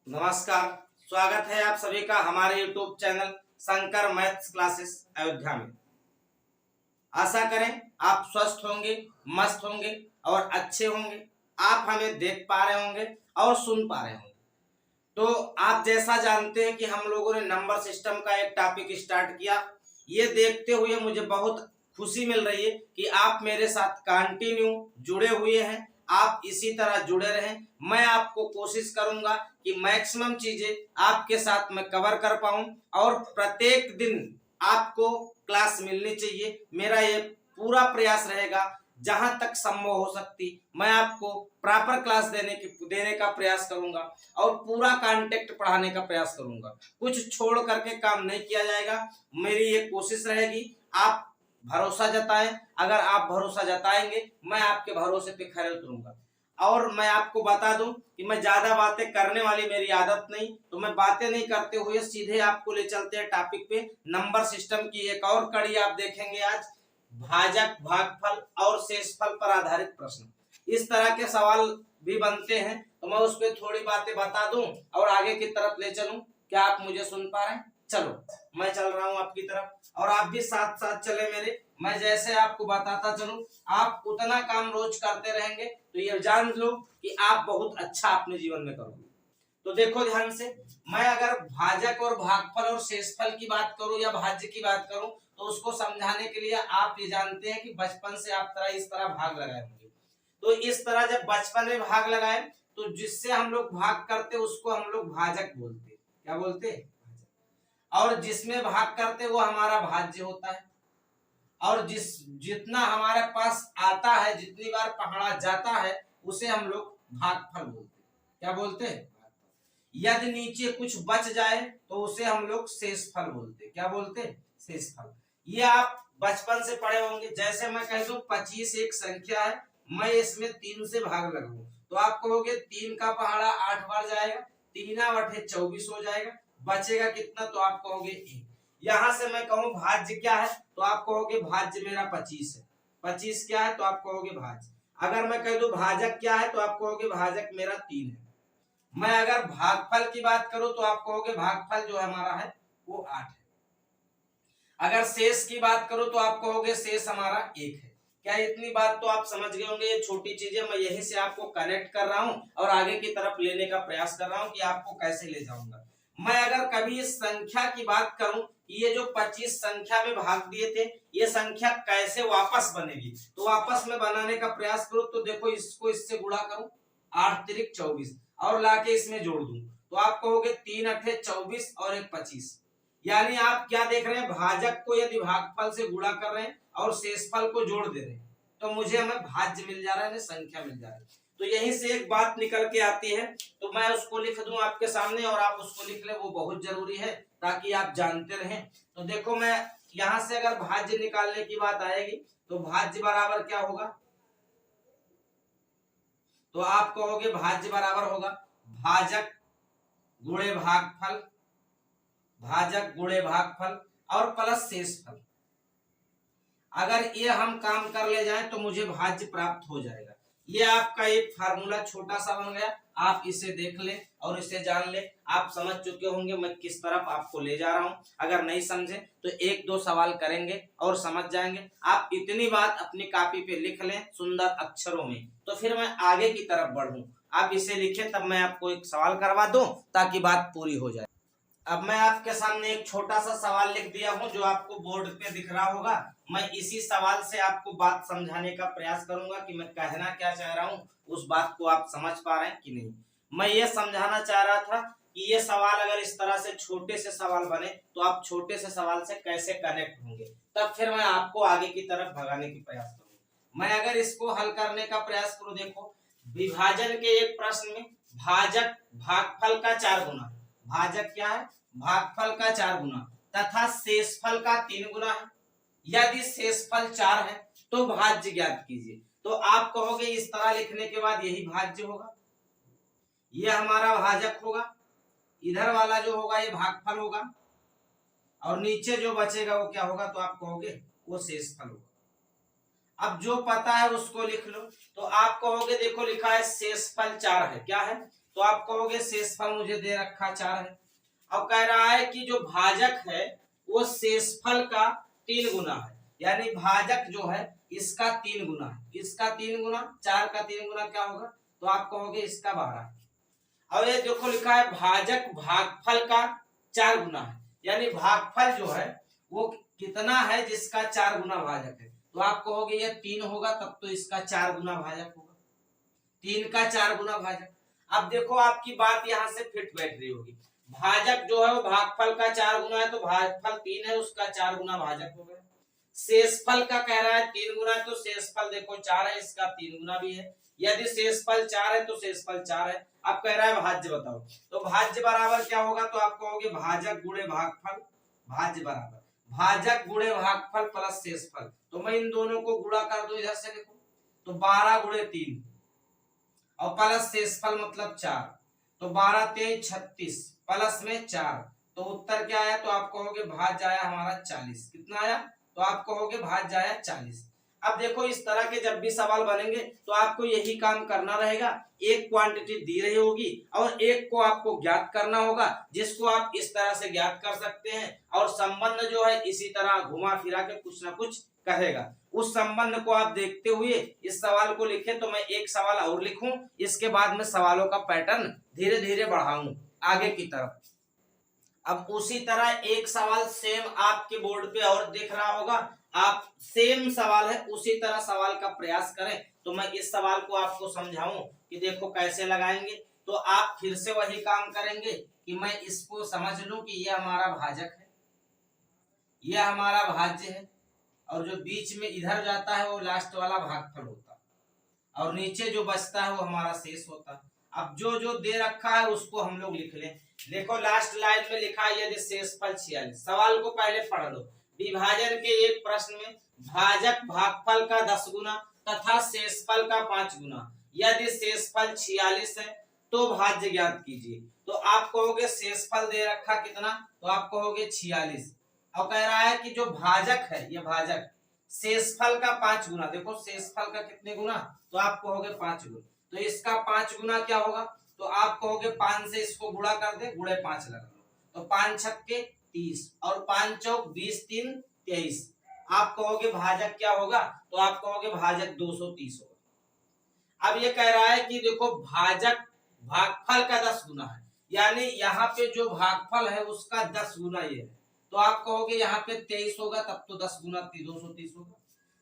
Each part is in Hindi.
नमस्कार। स्वागत है आप सभी का हमारे YouTube channel Shankar maths classes Ayodhya में। आशा करें आप स्वस्थ होंगे, मस्त होंगे और अच्छे होंगे। आप हमें देख पा रहे होंगे और सुन पा रहे होंगे। तो आप जैसा जानते हैं कि हम लोगों ने नंबर सिस्टम का एक टॉपिक स्टार्ट किया। ये देखते हुए मुझे बहुत खुशी मिल रही है कि आप मेरे साथ कंटिन्यू जुड़े हुए हैं। आप इसी तरह जुड़े रहें। मैं आपको कोशिश करूंगा कि मैक्सिमम चीजें आपके साथ मैं कवर कर पाऊं और प्रत्येक दिन आपको क्लास मिलनी चाहिए। मेरा ये पूरा प्रयास रहेगा जहां तक संभव हो सकती मैं आपको प्रॉपर क्लास देने का प्रयास करूंगा और पूरा कांटेक्ट पढ़ाने का प्रयास करूंगा। कुछ छोड़ करके काम नहीं किया जाएगा। मेरी ये कोशिश रहेगी आप भरोसा जताएं। अगर आप भरोसा जताएंगे मैं आपके भरोसे पे खरे उतरूंगा। और मैं आपको बता दूं कि मैं ज्यादा बातें करने वाली मेरी आदत नहीं, तो मैं बातें नहीं करते हुए सीधे आपको ले चलते हैं टॉपिक पे। नंबर सिस्टम की एक और कड़ी आप देखेंगे आज, भाजक, भागफल और शेषफल पर आधारित प्रश्न। इस तरह के सवाल भी बनते हैं, तो मैं उस पर थोड़ी बातें बता दूं और आगे की तरफ ले चलूं। क्या आप मुझे सुन पा रहे हैं? चलो मैं चल रहा हूं आपकी तरफ और आप भी साथ साथ चले मेरे। मैं जैसे आपको बताता चलूं, आप उतना काम रोज करते रहेंगे तो ये जान लो कि आप बहुत अच्छा अपने जीवन में करोगे। तो देखो ध्यान से, मैं अगर भाजक और भागफल और शेषफल की बात करूं या भाज्य की बात करूं तो उसको समझाने के लिए आप ये जानते हैं कि बचपन से आप इस तरह भाग लगाए होंगे। तो इस तरह जब बचपन में भाग लगाए तो जिससे हम लोग भाग करते उसको हम लोग भाजक बोलते। क्या बोलते? और जिसमें भाग करते वो हमारा भाज्य होता है। और जितना हमारे पास आता है, जितनी बार पकड़ा जाता है उसे हम लोग भागफल बोलते। क्या बोलते हैं? यदि नीचे कुछ बच जाए तो उसे हम लोग शेषफल बोलते। क्या बोलते? शेषफल। ये आप बचपन से पढ़े होंगे। जैसे मैं कह दूं 25 एक संख्या है, मैं इसमें 3 से भाग लगाऊं तो आप कहोगे 3 का पहाड़ा 8 बार जाएगा, 3×8 = 24 हो जाएगा। बचेगा कितना? तो आप कहोगे 1। यहां से मैं कहूं भाज्य क्या है तो आप कहोगे भाज्य मेरा 25 है। 25 क्या है तो आप कहोगे भाज्य। अगर मैं कह दूं भाजक क्या है तो आप कहोगे भाजक मेरा 3 है। मैं अगर भागफल की बात करूं तो आप कहोगे भागफल जो हमारा है वो 8 है। अगर शेष की बात करूं तो आप कहोगे शेष हमारा 1 है। क्या इतनी बात तो आप समझ गए होंगे? ये छोटी चीजें मैं यहीं से आपको कनेक्ट कर रहा हूं और आगे की तरफ लेने का प्रयास कर रहा हूं कि आपको कैसे ले जाऊंगा। मैं अगर कभी इस संख्या की बात करूं, ये जो 25 संख्या में भाग दिए थे, ये संख्या कैसे वापस बनेगी, तो वापस में बनाने का प्रयास करूं तो देखो इसको इससे गुणा करूं 8 तिरिक 24 और लाके इसमें जोड़ दूं तो आप कहोगे 3×8 = 24 और 1 25। यानी आप क्या देख रहे हैं? भाजक को यदि भागफल से गुणा कर रहे हैं और शेषफल को जोड़ दे रहे हैं तो मुझे हमें भाज्य मिल जा रहा है, संख्या मिल जा रही है। तो यहीं से एक बात निकल के आती है, तो मैं उसको लिख दूं आपके सामने और आप उसको लिख ले, वो बहुत जरूरी है ताकि आप जानते रहें। तो देखो मैं यहां से अगर भाज्य निकालने की बात आएगी तो भाज्य बराबर क्या होगा? तो आप कहोगे भाज्य बराबर होगा भाजक गुणे भागफल, भाजक गुणे भागफल और प्लस शेषफल। अगर ये हम काम कर ले जाएं तो मुझे भाज्य प्राप्त हो जाएगा। ये आपका एक फार्मूला छोटा सा बन गया, आप इसे देख लें और इसे जान लें। आप समझ चुके होंगे मैं किस तरफ आपको ले जा रहा हूं। अगर नहीं समझे तो 1-2 सवाल करेंगे और समझ जाएंगे। आप इतनी बात अपनी कॉपी पे लिख लें सुंदर अक्षरों में, तो फिर मैं आगे की तरफ बढ़ूं। आप इसे लिखें तब मैं आपको एक सवाल करवा दूं ताकि बात पूरी हो जाए। अब मैं आपके सामने एक छोटा सा सवाल लिख दिया हूं जो आपको बोर्ड पे दिख रहा होगा। मैं इसी सवाल से आपको बात समझाने का प्रयास करूंगा कि मैं कहना क्या चाह रहा हूं, उस बात को आप समझ पा रहे हैं कि नहीं। मैं ये समझाना चाह रहा था कि ये सवाल अगर इस तरह से छोटे से सवाल बने तो आप छोटे से सवाल से कैसे कनेक्ट होंगे, तब फिर मैं आपको आगे की तरफ भगाने की प्रयास करूंगा। मैं अगर इसको हल करने का प्रयास करूं, देखो विभाजन के एक प्रश्न में भाजक भागफल का 4 गुना, भाजक क्या है? भागफल का 4 गुना तथा शेषफल का 3 गुना है। यदि शेषफल 4 है तो भाज्य ज्ञात कीजिए। तो आप कहोगे इस तरह लिखने के बाद यही भाज्य होगा, यह हमारा भाजक होगा, इधर वाला जो होगा ये भागफल होगा और नीचे जो बचेगा वो क्या होगा? तो आप कहोगे वो शेषफल होगा। अब जो पता है उसको लिख लो। तो आप कहोगे देखो लिखा है शेषफल 4 है। क्या है? तो आप कहोगे शेषफल मुझे दे रखा 4 है। अब कह रहा है कि जो भाजक है वो शेषफल का 3 गुना है, यानी भाजक जो है इसका 3 गुना है, इसका 3 गुना, 4 का 3 गुना क्या होगा, तो आप कहोगे इसका 12। अब ये देखो लिखा है भाजक भागफल का 4 गुना है, यानी भागफल जो है वो कितना है जिसका 4 गुना भाजक है, तो आप कहोगे ये 3 होगा, तब तो इसका 4 गुना भाजक होगा, 3 का 4 गुना भाजक। अब देखो आपकी बात यहां से फिट बैठ रही होगी, भाजक जो है वो भागफल का 4 गुना है, तो भागफल 3 है, उसका 4 गुना भाजक हो गया। शेषफल का कह रहा है 3 गुना है, तो शेषफल देखो 4 है, इसका 3 गुना भी है। यदि शेषफल 4 है तो शेषफल 4 है। अब कह रहा है भाज्य बताओ, तो भाज्य बराबर क्या होगा, तो आप कहोगे भाजक गुणे भागफल, भाज्य बराबर भाजक गुणे भागफल प्लस शेषफल। तो मैं इन दोनों को गुणा कर दूं इधर से, देखो तो 12 गुणे 3 और प्लस शेषफल मतलब 4, तो 12 3 36 प्लस में 4, तो उत्तर क्या आया, तो आप कहोगे भाज्य आया हमारा 40। कितना आया, तो आप कहोगे भाज्य आया 40। अब देखो इस तरह के जब भी सवाल बनेंगे तो आपको यही काम करना रहेगा, एक क्वांटिटी दी रही होगी और एक को आपको ज्ञात करना होगा, जिसको आप इस तरह से ज्ञात कर सकते हैं, और संबंध जो है इसी तरह घुमा फिरा के कुछ ना कुछ कहेगा। उस संबंध को आप देखते हुए इस सवाल को लिखें, तो मैं एक सवाल और लिखूं, इसके बाद में सवालों का पैटर्न धीरे धीरे बढ़ाऊं आगे की तरफ। अब उसी तरह एक सवाल सेम आपके बोर्ड पे और दिख रहा होगा, आप सेम सवाल है उसी तरह सवाल का प्रयास करें, तो मैं इस सवाल को आपको समझाऊं कि देखो कैसे लगाएंगे, तो आप फिर से वही काम करेंगे कि मैं इसको समझ लूं कि यह हमारा भाजक है, यह हमारा भाज्य है, और जो बीच में इधर जाता है वो लास्ट वाला भागफल होता, और नीचे जो बचता है वो हमारा शेष होता। अब जो जो दे रखा है उसको हम लोग लिख लें। देखो लास्ट लाइन में लिखा है यदि शेषफल 46, सवाल को पहले पढ़ लो। विभाजन के एक प्रश्न में भाजक भागफल का 10 गुना तथा शेषफल का 5 गुना, यदि शेषफल 46 है तो भाज्य ज्ञात कीजिए। तो आप कहोगे शेषफल दे रखा कितना, तो आप कहोगे 46, और कह रहा है कि जो भाजक है ये भाजक शेषफल का 5 गुना, देखो शेषफल का कितने गुना, तो आप कहोगे 5 गुना, तो इसका 5 गुना क्या होगा, तो आप कहोगे 5 से इसको गुणा कर दे, गुणे 5 लगा लो, तो 5 छक्के 30 और 5 चौक 20 3 23, आप कहोगे भाजक क्या होगा, तो आप कहोगे भाजक 230 होगा। अब ये कह रहा है कि देखो भाजक भागफल का 10 गुना है, यानी यहाँ पे जो भागफल है उसका 10 गुना ये है, तो आप कहोगे यहाँ पे 23 होगा, तब तो 10 गुना 230 होगा।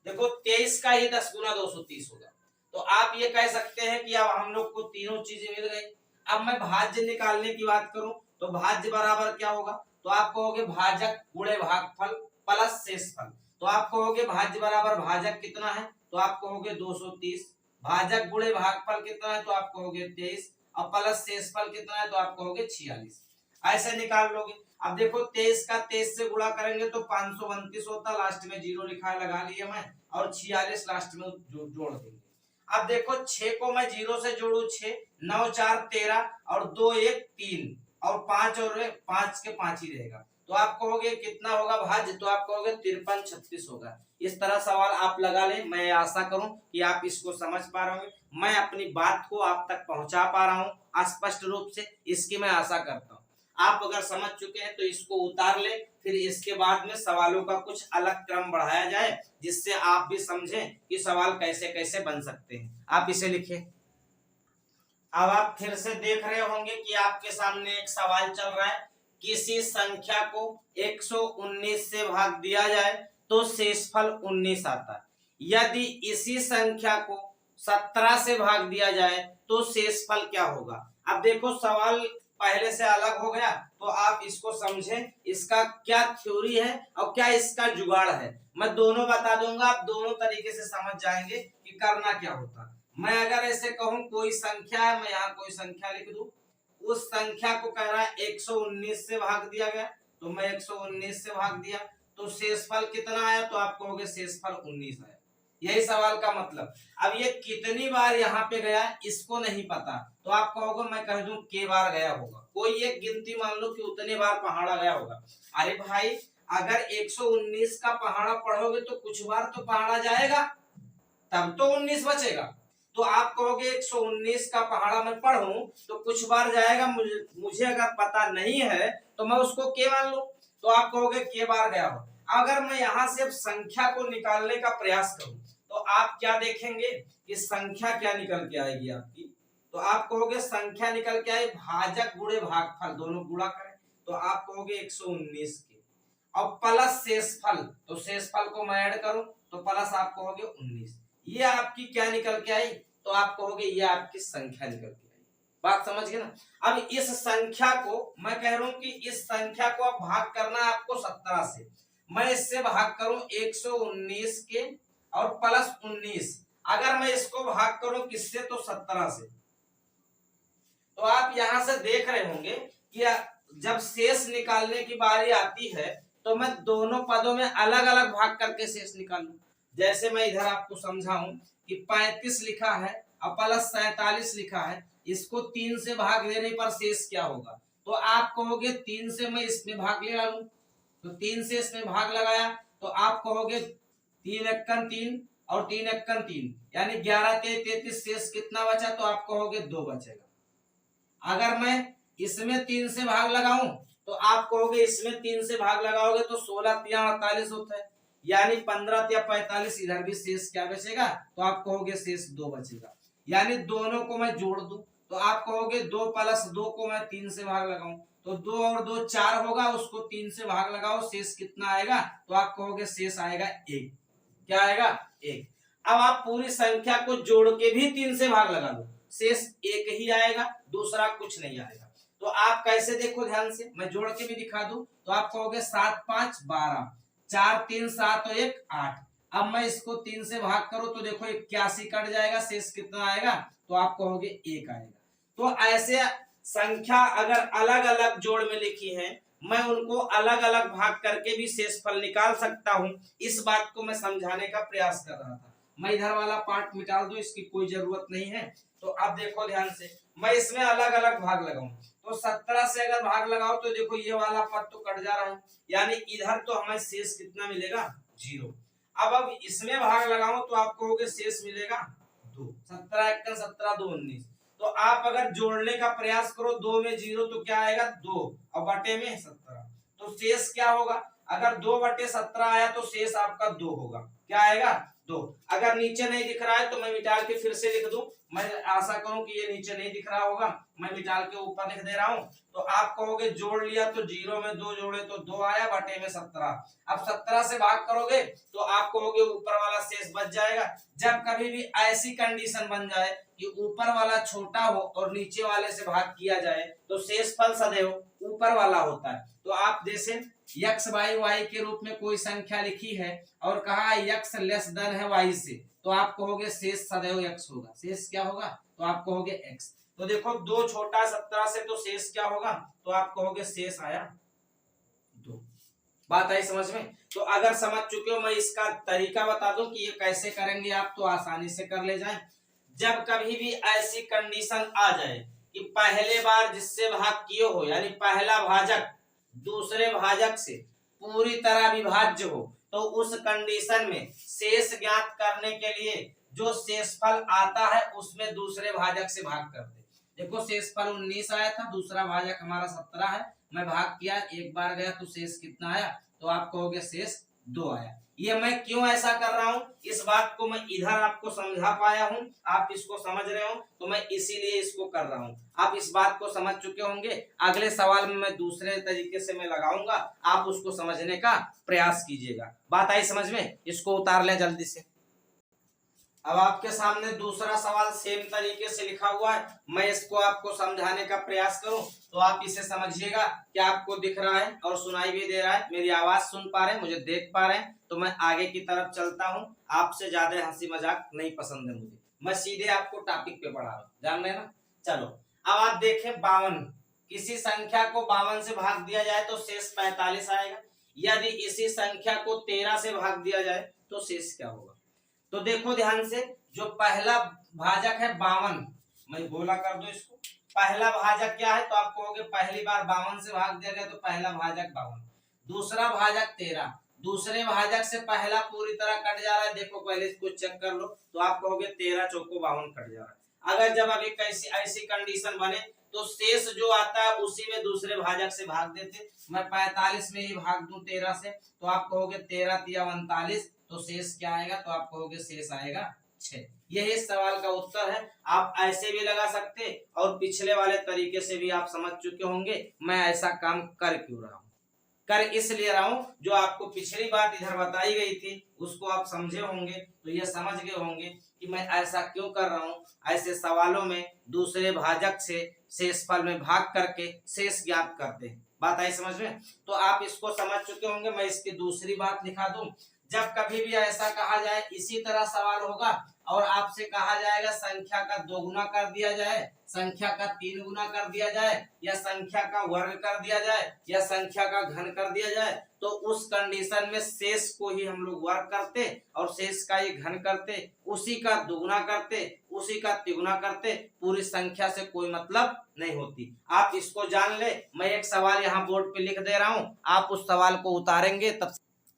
देखो 23 का ही 10 गुना 230 होगा, तो आप ये कह सकते हैं कि अब हम लोग को तीनों चीजें मिल गई। अब मैं भाज्य निकालने की बात करूं तो भाज्य बराबर क्या होगा, तो आप कहोगे भाजक गुणे भागफल प्लस शेषफल, तो आप कहोगे भाज्य बराबर भाजक कितना है, तो आप कहोगे 230, भाजक गुणे भागफल कितना है, तो आप कहोगे 23, और प्लस शेषफल कितना है, तो आप कहोगे 46। ऐसे निकाल लोगे। अब देखो 23 का 23 से गुणा करेंगे तो 529 होता, लास्ट में 0 लिखा लगा लिया मैं, और 46 लास्ट में जोड़ देंगे। अब देखो 6 को मैं 0 से जोड़ू, 6 9 4 13 और 2 1 3 और 5 और 5 के 5 ही रहेगा, तो आप कहोगे कितना होगा भाज्य, तो आप कहोगे 53 36 होगा। इस तरह सवाल आप लगा लें। मैं आशा करूं कि आप इसको समझ पा रहे होंगे, मैं अपनी बात को आप तक पहुंचा पा रहा हूं स्पष्ट रूप से, इसकी मैं आशा करता हूं। आप अगर समझ चुके हैं तो इसको उतार ले, फिर इसके बाद में सवालों का कुछ अलग क्रम बढ़ाया जाए, जिससे आप भी समझें कि सवाल कैसे कैसे बन सकते हैं। आप इसे लिखें। अब आप फिर से देख रहे होंगे कि आपके सामने एक सवाल चल रहा है, किसी संख्या को 119 से भाग दिया जाए तो शेषफल 19 आता है, यदि इसी संख्या को 17 से भाग दिया जाए तो शेषफल क्या होगा। अब देखो सवाल पहले से अलग हो गया, तो आप इसको समझें, इसका क्या थ्योरी है और क्या इसका जुगाड़ है, मैं दोनों बता दूंगा, आप दोनों तरीके से समझ जाएंगे कि करना क्या होता। मैं अगर ऐसे कहूं कोई संख्या है, मैं यहाँ कोई संख्या लिख दूं, उस संख्या को कह रहा है 119 से भाग दिया गया, तो मैं 119 से भाग दिया, तो शेषफल कितना आया, तो आप कहोगे शेषफल 19 आया। यही सवाल का मतलब। अब ये कितनी बार यहाँ पे गया इसको नहीं पता, तो आप कहोगे मैं कह दूं के बार गया होगा, कोई एक गिनती मान लो कि उतने बार पहाड़ा गया होगा। अरे भाई अगर 119 का पहाड़ा पढ़ोगे तो कुछ बार तो पहाड़ा जाएगा, तब तो 19 बचेगा। तो आप कहोगे 119 का पहाड़ा मैं पढ़ूं तो कुछ बार जाएगा, मुझे अगर पता नहीं है तो मैं उसको के मान लूं, तो आप कहोगे के बार गया हो। अगर मैं यहां से अब संख्या को निकालने का प्रयास करूं तो आप क्या देखेंगे कि संख्या क्या निकल के आएगी आपकी, तो आप कहोगे संख्या निकल के आए भाजक गुणे भागफल दोनों गुणा करें, तो आप कहोगे 119 के और प्लस शेषफल, तो शेषफल को मैं ऐड करूं तो प्लस आप कहोगे 19। ये आपकी क्या निकल के आई, तो आप कहोगे ये आपकी संख्या निकल के आई। बात समझ गए ना। अब इस संख्या को मैं कह रहा हूं कि इस संख्या को अब भाग करना है आपको 17 से। मैं इससे भाग करूं 119 के और प्लस 19, अगर मैं इसको भाग करूं किससे, तो 17 से। तो आप यहां से देख रहे होंगे कि जब शेष निकालने की बारी आती है तो मैं दोनों पदों में अलग अलग भाग करके शेष निकालूं। जैसे मैं इधर आपको समझाऊं कि 35 लिखा है और प्लस 47 लिखा है, इसको 3 से भाग देने पर शेष क्या होगा, तो आप कहोगे 3 से मैं इसमें भाग लगा लूं, तो 3 से इसमें भाग लगाया तो आप कहोगे 3 एक्कन 3 और 3 एक्कन 3 यानी 11 3 33, शेष कितना बचा, तो आप कहोगे 2 बचेगा। अगर मैं इसमें 3 से भाग लगाऊं तो आप कहोगे इसमें 3 से भाग लगाओगे तो 16 3 48 होता है, यानी 15 या 45, इधर भी शेष क्या बचेगा, तो आप कहोगे शेष 2 बचेगा। यानी दोनों को मैं जोड़ दूं तो आप कहोगे 2 प्लस 2 को मैं 3 से भाग लगाऊं तो 2 और 2 4 होगा, उसको 3 से भाग लगाओ शेष कितना आएगा, तो आप कहोगे शेष आएगा 1। क्या आएगा 1। अब आप पूरी संख्या को जोड़ के भी 3 से भाग लगा दो, शेष 1 ही आएगा, दूसरा कुछ नहीं आएगा। तो आप कैसे देखो ध्यान से, मैं जोड़ के भी दिखा दूं तो आप कहोगे 7 5 12, 4 3 7 और 1 8। अब मैं इसको 3 से भाग करूं तो देखो 81 कट जाएगा, शेष कितना आएगा, तो आप कहोगे 1 आएगा। तो ऐसे संख्या अगर अलग अलग जोड़ में लिखी है मैं उनको अलग अलग भाग करके भी शेषफल निकाल सकता हूं। इस बात को मैं समझाने का प्रयास कर रहा था। मैं इधर वाला पार्ट मिटा दूं, इसकी कोई जरूरत नहीं है। तो अब देखो ध्यान से, मैं इसमें अलग अलग भाग लगाऊं तो 17 से अगर भाग लगाओ तो देखो ये वाला पद तो कट जा रहा है, यानी इधर तो हमें शेष कितना मिलेगा 0। अब इसमें भाग लगाऊं तो आप कहोगे शेष मिलेगा 2। 17 1 17 2 19। तो आप अगर जोड़ने का प्रयास करो 2 में 0 तो क्या आएगा 2 और बटे में 17, तो शेष क्या होगा, अगर 2 बटे 17 आया तो शेष आपका 2 होगा। क्या आएगा 2। अगर नीचे नहीं दिख रहा है तो मैं मिटा के फिर से लिख दूं, मैं आशा करूं कि ये नीचे नहीं दिख रहा होगा, मैं मिटाल के ऊपर लिख दे रहा हूं। तो आप कहोगे जोड़ लिया तो 0 में 2 जोड़े तो 2 आया बटे में 17। अब 17 से भाग करोगे तो आप कहोगे ऊपर वाला शेष बच जाएगा। जब कभी भी ऐसी कंडीशन बन जाए कि ऊपर वाला छोटा हो और नीचे वाले से भाग किया जाए तो शेषफल सदैव ऊपर वाला होता है। तो आप जैसे x बाई y के रूप में कोई संख्या लिखी है और कहा x लेस देन है y से, तो आप कहोगे शेष सदैव x होगा। शेष क्या होगा, तो आप कहोगे x। तो देखो 2 छोटा 17 से, तो शेष क्या होगा, तो आप कहोगे शेष आया 2। बात आई समझ में। तो अगर समझ चुके हो, मैं इसका तरीका बता दूं कि ये कैसे करेंगे आप तो आसानी से कर ले जाएं। जब कभी भी ऐसी कंडीशन आ जाए कि पहले बार जिससे भाग किए हो यानी पहला भाजक दूसरे भाजक से पूरी तरह विभाज्य हो, तो उस कंडीशन में शेष ज्ञात करने के लिए जो शेषफल आता है उसमें दूसरे भाजक से भाग कर दे। देखो शेषफल 19 आया था, दूसरा भाजक हमारा 17 है, मैं भाग किया, एक बार गया तो शेष कितना आया, तो आप कहोगे शेष 2 आया। ये मैं क्यों ऐसा कर रहा हूं, इस बात को मैं इधर आपको समझा पाया हूं, आप इसको समझ रहे हो, तो मैं इसीलिए इसको कर रहा हूं। आप इस बात को समझ चुके होंगे। अगले सवाल में मैं दूसरे तरीके से मैं लगाऊंगा, आप उसको समझने का प्रयास कीजिएगा। बात आई समझ में, इसको उतार लें जल्दी से। अब आपके सामने दूसरा सवाल सेम तरीके से लिखा हुआ है, मैं इसको आपको समझाने का प्रयास करूं तो आप इसे समझिएगा। क्या आपको दिख रहा है और सुनाई भी दे रहा है, मेरी आवाज सुन पा रहे हैं, मुझे देख पा रहे हैं, तो मैं आगे की तरफ चलता हूं। आपसे ज्यादा हंसी मजाक नहीं पसंद है मुझे, मैं सीधे आपको टॉपिक पे पढ़ा रहा हूं, जान रहे ना। चलो अब आप देखें 52, किसी संख्या को 52 से भाग दिया जाए तो शेष 45 आएगा। यदि इसी संख्या को 13 से भाग दिया जाए तो शेष क्या होगा। तो देखो ध्यान से, जो पहला भाजक है 52, मैं गोला कर दो इसको, पहला भाजक क्या है, तो आप कहोगे पहली बार 52 से भाग दिया गया तो पहला भाजक 52। दूसरा भाजक 13, दूसरे भाजक से पहला पूरी तरह कट जा रहा है, देखो पहले इसको चेक कर लो, तो आप कहोगे 13 चौको 52 कट जा रहा है। अगर जब अभी कैसी ऐसी कंडीशन बने तो शेष जो आता है उसी में दूसरे भाजक से भाग देते, मैं 45 में ही भाग दूं 13 से, तो आप कहोगे 13 तिया 39, तो शेष क्या आएगा, तो आप कहोगे शेष आएगा 6। यही इस सवाल का उत्तर है। आप ऐसे भी लगा सकते और पिछले वाले तरीके से भी आप समझ चुके होंगे मैं ऐसा काम कर क्यों रहा हूं। कर इसलिए रहा हूं जो आपको पिछली बात इधर बताई गई थी उसको आप समझे होंगे, तो ये समझ गए होंगे कि मैं ऐसा क्यों कर रहा हूं। ऐसे सवालों में दूसरे भाजक से शेषफल में भाग करके शेष ज्ञात करते हैं। बात आई समझ में? तो आप इसको समझ चुके होंगे। मैं इसकी दूसरी बात लिखा दूं, जब कभी भी ऐसा कहा जाए इसी तरह सवाल होगा और आपसे कहा जाएगा संख्या का 2 गुना कर दिया जाए, संख्या का 3 गुना कर दिया जाए, या संख्या का वर्ग कर दिया जाए, या संख्या का घन कर दिया जाए, तो उस कंडीशन में शेष को ही हम लोग वर्ग करते और शेष का ही घन करते, उसी का दुगुना करते, उसी का तिगुना करते, पूरी संख्या से कोई मतलब नहीं होती। आप इसको जान ले। मैं एक सवाल यहाँ बोर्ड पे लिख दे रहा हूँ, आप उस सवाल को उतारेंगे तब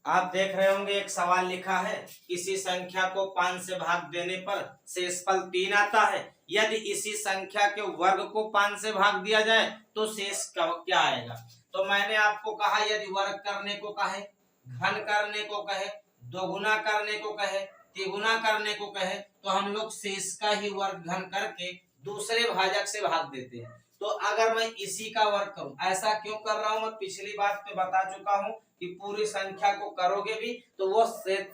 आप देख रहे होंगे एक सवाल लिखा है, किसी संख्या को 5 से भाग देने पर शेषफल 3 आता है, यदि इसी संख्या के वर्ग को 5 से भाग दिया जाए तो शेष क्या आएगा। तो मैंने आपको कहा यदि वर्ग करने को कहे, घन करने को कहे, दोगुना करने को कहे, तिगुना करने को कहे, तो हम लोग शेष का ही वर्ग घन करके दूसरे भाजक से भाग देते हैं। तो अगर मैं इसी का वर्ग करूं, ऐसा क्यों कर रहा हूं, मैं पिछली बात पे बता चुका हूं कि पूरी संख्या को करोगे भी तो वो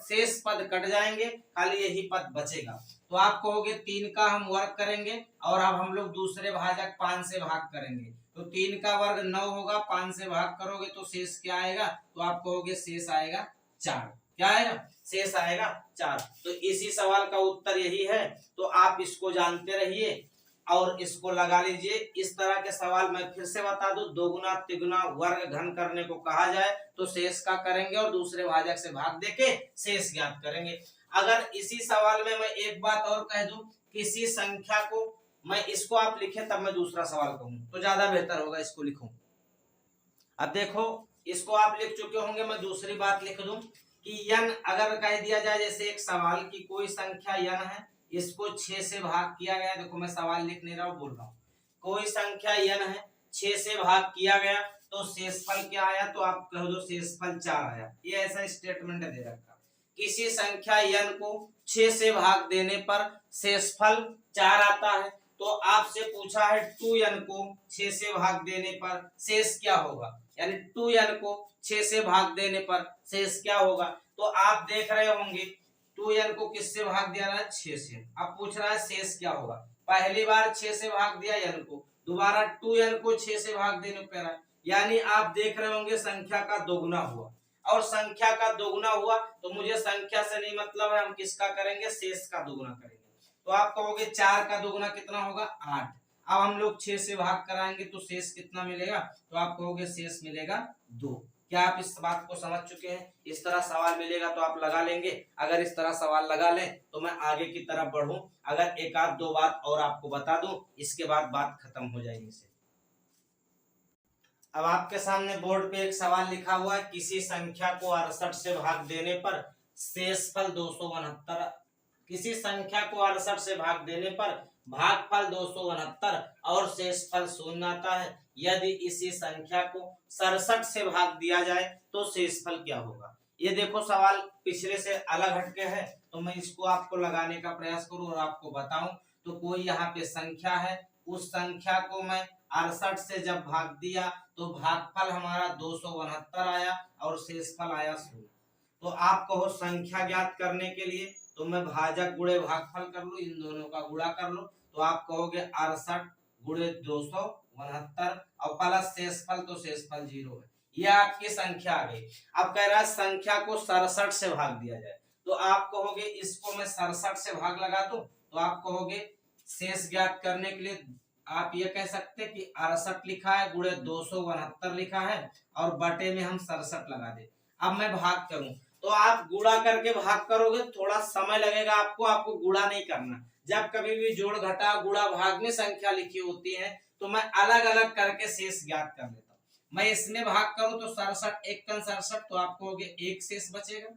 शेष पद कट जाएंगे, खाली यही पद बचेगा। तो आप कहोगे 3 का हम वर्ग करेंगे और अब हम लोग दूसरे भाजक 5 से भाग करेंगे, तो 3 का वर्ग 9 होगा, 5 से भाग करोगे तो शेष क्या आएगा, तो आप कहोगे शेष आएगा 4। क्या आएगा, शेष आएगा 4। तो इसी सवाल का उत्तर यही है। तो आप इसको जानते रहिए और इसको लगा लीजिए। इस तरह के सवाल मैं फिर से बता दूं, दोगुना तिगुना वर्ग घन करने को कहा जाए तो शेष का करेंगे और दूसरे भाजक से भाग देके शेष ज्ञात करेंगे। अगर इसी सवाल में मैं एक बात और कह दूं, किसी संख्या को, मैं इसको आप लिखें तब मैं दूसरा सवाल कहूं तो ज्यादा बेहतर होगा, इसको लिखूं। अब देखो इसको आप लिख चुके होंगे, मैं दूसरी बात लिख दूं कि यन अगर कह दिया जाए, जैसे एक सवाल की कोई संख्या यन है, इसको 6 से भाग किया गया, देखो मैं सवाल लिख नहीं रहा हूं, बोल रहा हूं, कोई संख्या यन है 6 से भाग किया गया तो शेषफल क्या आया, तो आप कह दो शेषफल 4 आया। ये ऐसा स्टेटमेंट दे रखा। किसी संख्या यन को 6 से भाग देने पर शेषफल 4 आता है, तो आपसे पूछा है 2n को 6 से भाग देने पर शेष क्या होगा, यानी 2n को 6 से भाग देने पर शेष क्या होगा। तो आप देख रहे होंगे 2n को किससे भाग दिया रहा है, 6 से। अब पूछ रहा है शेष क्या होगा। पहली बार 6 से भाग दिया n को, दोबारा 2n को 6 से भाग देने पर, यानी आप देख रहे होंगे संख्या का दोगुना हुआ, और संख्या का दोगुना हुआ तो मुझे संख्या से नहीं मतलब है, हम किसका करेंगे, शेष का दोगुना करेंगे। तो आप कहोगे 4 का दोगुना कितना होगा, 8। अब हम लोग 6 से भाग कराएंगे तो शेष कितना मिलेगा, तो आप कहोगे शेष मिलेगा 2। क्या आप इस बात को समझ चुके हैं। इस तरह सवाल मिलेगा तो आप लगा लेंगे। अगर इस तरह सवाल लगा लें तो मैं आगे की तरफ बढ़ूं। अगर एक आध दो बात और आपको बता दूं, इसके बाद बात खत्म हो जाएगी। अब आपके सामने बोर्ड पे एक सवाल लिखा हुआ है, किसी संख्या को 68 से भाग देने पर शेषफल 269, किसी संख्या को 68 से भाग देने पर भागफल 269 और शेषफल 0 आता है, यदि इसी संख्या को 67 से भाग दिया जाए तो शेषफल क्या होगा। ये देखो सवाल पिछले से अलग हटके है, तो मैं इसको आपको लगाने का प्रयास करूं और आपको बताऊं। तो कोई यहाँ पे संख्या है, उस संख्या को मैं 68 से जब भाग दिया तो भागफल हमारा 269 आया और शेषफल आया 0। तो आप कहो संख्या ज्ञात करने के लिए तो मैं भाजक गुणे भागफल कर लूं, इन दोनों का गुणा कर लो, तो आप कहोगे 68 गुणे 269 और प्लस शेषफल, तो शेषफल 0 है। यह आपकी संख्या आ गई। अब कह रहा है संख्या को 67 से भाग दिया जाए, तो आप कहोगे इसको मैं 67 से भाग लगा दूं, तो आप कहोगे शेष ज्ञात करने के लिए आप ये कह सकते हैं कि 68 लिखा है गुणे 269 लिखा है और बटे में हम 67 लगा दे। अब मैं भाग करूं तो आप गुणा करके भाग करोगे, थोड़ा समय लगेगा आपको गुणा नहीं करना। जब कभी भी जोड़ घटा गुणा भाग में संख्या लिखी होती है तो मैं अलग अलग करके शेष ज्ञात कर लेता हूँ। मैं इसमें भाग करूं तो 67 एक कन 67, तो आप कहोगे एक शेष बचेगा।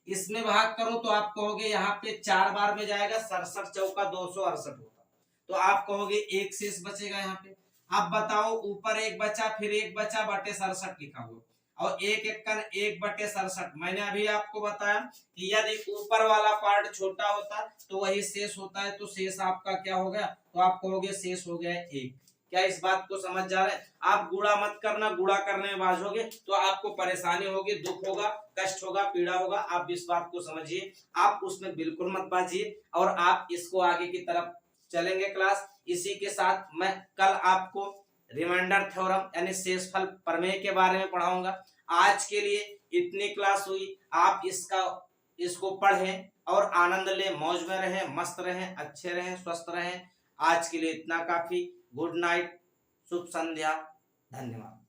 इसमें भाग करो तो आप कहोगे यहाँ पे 4 बार में जाएगा, 67 चौका 268 होगा, तो आप कहोगे एक शेष बचेगा यहाँ पे। अब बताओ, ऊपर एक बचा, फिर एक बचा, बटे 67 लिखा हुआ, और एक कन 1/67। मैंने अभी आपको बताया कि यदि ऊपर वाला पार्ट छोटा होता तो वही शेष होता है, तो शेष आपका क्या हो गया, तो आप कहोगे शेष हो गया 1। क्या इस बात को समझ जा रहा है? आप गुणा मत करना, गुणा करने में बाझोगे तो आपको परेशानी होगी, दुख होगा, कष्ट होगा, पीड़ा होगा। आप इस बात को समझिए, आप उसमें बिल्कुल मत बाजिए, और आप इसको आगे की तरफ चलेंगे क्लास। इसी के साथ मैं कल आपको रिमाइंडर थ्योरम यानी शेषफल प्रमेय के बारे में पढ़ाऊंगा। आज के लिए इतनी क्लास हुई, आप इसको पढ़ें और आनंद लें, मौज में रहें, मस्त रहें, अच्छे रहें, स्वस्थ रहें। आज के लिए इतना काफी। गुड नाइट, शुभ संध्या, धन्यवाद।